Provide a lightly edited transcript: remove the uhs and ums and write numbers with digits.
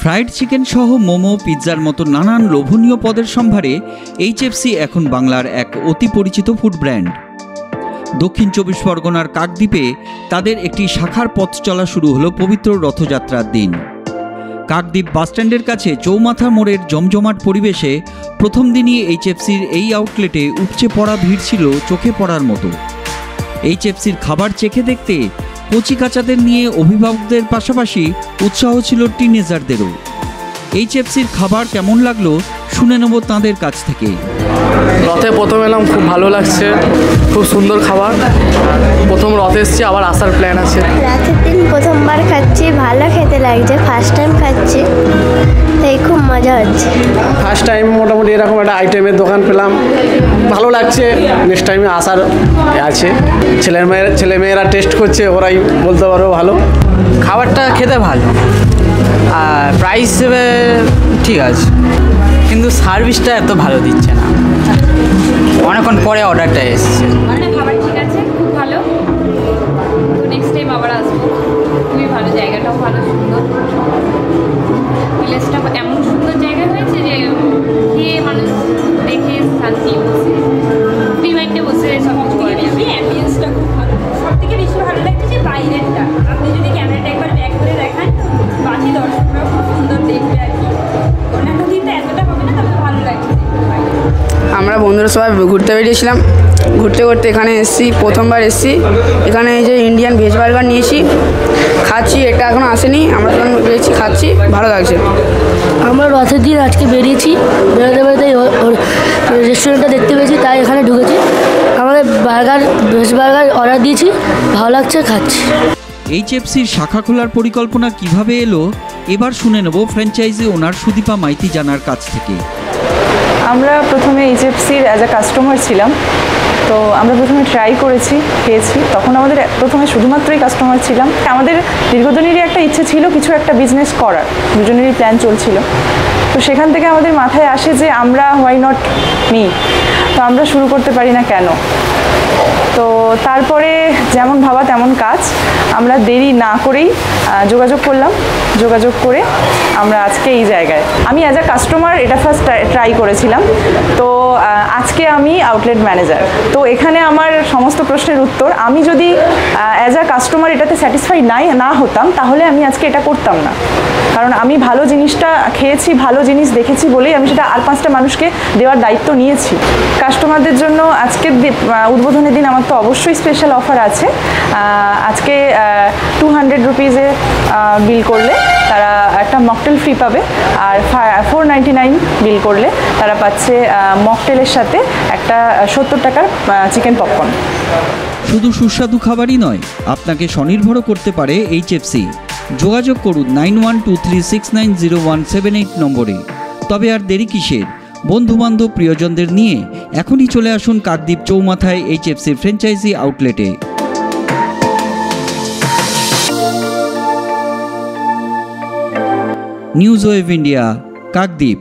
Fried chicken সহ মোমো, পিৎজার মতো নানান লোভনীয় পদের সম্ভারে এইচএফসি এখন বাংলার এক অতি পরিচিত ফুড ব্র্যান্ড। দক্ষিণ ২৪ পরগনার কাকদ্বীপে তাদের একটি শাখার পথ চলা শুরু হলো পবিত্র রথযাত্রার দিন। কাকদ্বীপ বাসস্ট্যান্ডের কাছে চৌমাথা মোড়ের জমজমাট পরিবেশে প্রথম দিনই এইচএফসির এই আউটলেটে উপচে পড়া ভিড় ছিল চোখে পড়ার মতো। এইচএফসির খাবার চেখে দেখতে কচিকাচাদের নিয়ে অভিভাবকদের পাশাপাশি উৎসাহ ছিল টিনেজারদেরও। এইচএফসির খাবার কেমন লাগলো শুনে নেব তাঁদের কাছ থেকে। রথে প্রথম এলাম, খুব ভালো লাগছে, খুব সুন্দর খাবার। প্রথম রথে এসছি, আবার আসার প্ল্যান আছে। রাতের দিন প্রথমবার খাচ্ছি, ভালো খেতে লাগছে, ফার্স্ট টাইম খাচ্ছি, তাই খুব মজা হচ্ছে। ফার্স্ট টাইম মোটামুটি এরকম একটা আইটেমের দোকান পেলাম, ভালো লাগছে। নেক্সট টাইমে আসার আছে। ছেলেমেয়েরা টেস্ট করছে, ওরাই বলতে পারো ভালো। খাবারটা খেতে ভালো আর প্রাইস হিসেবে ঠিক আছে, কিন্তু সার্ভিসটা এত ভালো দিচ্ছে না। অনেকক্ষণ পরে অর্ডারটা এসেছে। খাবার ঠিক আছে, খুব ভালো। তো নেক্সট টাইম আবার আসবো। খুবই ভালো, জায়গাটাও ভালো, সুন্দর। প্লেসটা এমন সুন্দর জায়গা হয়েছে যে খেয়ে মানুষ দেখে শান্তি, বসে ফ্রি মাইন্ডে বসে সব কিছু করে নেবে। অ্যাম্বিয়েন্সটা খুব ভালো। সব থেকে বেশি ভালো লাগছে যে বাইরেরটা। আপনি যদি ক্যামেরাটা একবার ব্যাক করে দেখান, বাকি দর্শকরাও খুব সুন্দর দেখবে আর কি। অন্যান্য দিন তো এতটা হবে না, তবে ভালো লাগছে। আমরা বন্ধুরা সবাই ঘুরতে বেরিয়েছিলাম, ঘুরতে ঘুরতে এখানে এসেছি, প্রথমবার এসেছি। এখানে এই যে ইন্ডিয়ান ভেজ বার্গার নিয়েছি, খাচ্ছি। এটা এখনও আসেনি, আমরা যখন বেরিয়েছি খাচ্ছি, ভালো লাগছে। আমরা রথের দিন আজকে বেরিয়েছি, বেরোতে বেরোতে রেস্টুরেন্টটা দেখতে পেয়েছি, তাই এখানে ঢুকেছি। আমাদের ভেজ বার্গার অর্ডার দিয়েছি, ভালো লাগছে, খাচ্ছি। এইচএফসির শাখা খোলার পরিকল্পনা কিভাবে এলো এবার শুনে নেব ফ্র্যাঞ্চাইজি ওনার সুদীপা মাইতি জানার কাছ থেকে। আমরা প্রথমে এইচএফসির অ্যাজ আ কাস্টমার ছিলাম, তো আমরা প্রথমে ট্রাই করেছি, খেয়েছি। তখন আমাদের প্রথমে শুধুমাত্রই কাস্টমার ছিলাম। আমাদের দীর্ঘদিনেরই একটা ইচ্ছে ছিল কিছু একটা বিজনেস করার, দুজনেরই প্ল্যান চলছিল। তো সেখান থেকে আমাদের মাথায় আসে যে আমরা হোয়াই নট মি, তো আমরা শুরু করতে পারি না কেন। তো তারপরে যেমন ভাবা তেমন কাজ, আমরা দেরি না করেই যোগাযোগ করলাম। যোগাযোগ করে আমরা আজকে এই জায়গায়। আমি অ্যাজ আ কাস্টমার এটা ফার্স্ট ট্রাই করেছিলাম, তো আজকে আমি আউটলেট ম্যানেজার। তো এখানে আমার সমস্ত প্রশ্নের উত্তর, আমি যদি অ্যাজ আ কাস্টমার এটাতে স্যাটিসফাইড না হতাম, তাহলে আমি আজকে এটা করতাম না। কারণ আমি ভালো জিনিসটা খেয়েছি, ভালো জিনিস দেখেছি বলেই আমি সেটা আর 5টা মানুষকে দেওয়ার দায়িত্ব নিয়েছি। কাস্টমারদের জন্য আজকের উদ্বোধনের দিন আমার তো অবশ্যই স্পেশাল অফার আছে। আজকে 200 রুপিজে বিল করলে তারা একটা মকটেল ফ্রি পাবে, আর 499 বিল করলে তারা পাচ্ছে মকটেলের সাথে একটা 70 টাকার চিকেন পপকর্ন। শুধু সুস্বাদু খাবারই নয়, আপনাকে স্বনির্ভরও করতে পারে এইচএফসি। যোগাযোগ করুন 9123690178 নম্বরে। তবে আর দেরি কিসের? বন্ধুবান্ধব প্রিয়জনদের নিয়ে এখনই চলে আসুন কাকদ্বীপ চৌমাথায় এইচএফসির ফ্র্যাঞ্চাইজি আউটলেটে। News wave India, Kakdwip.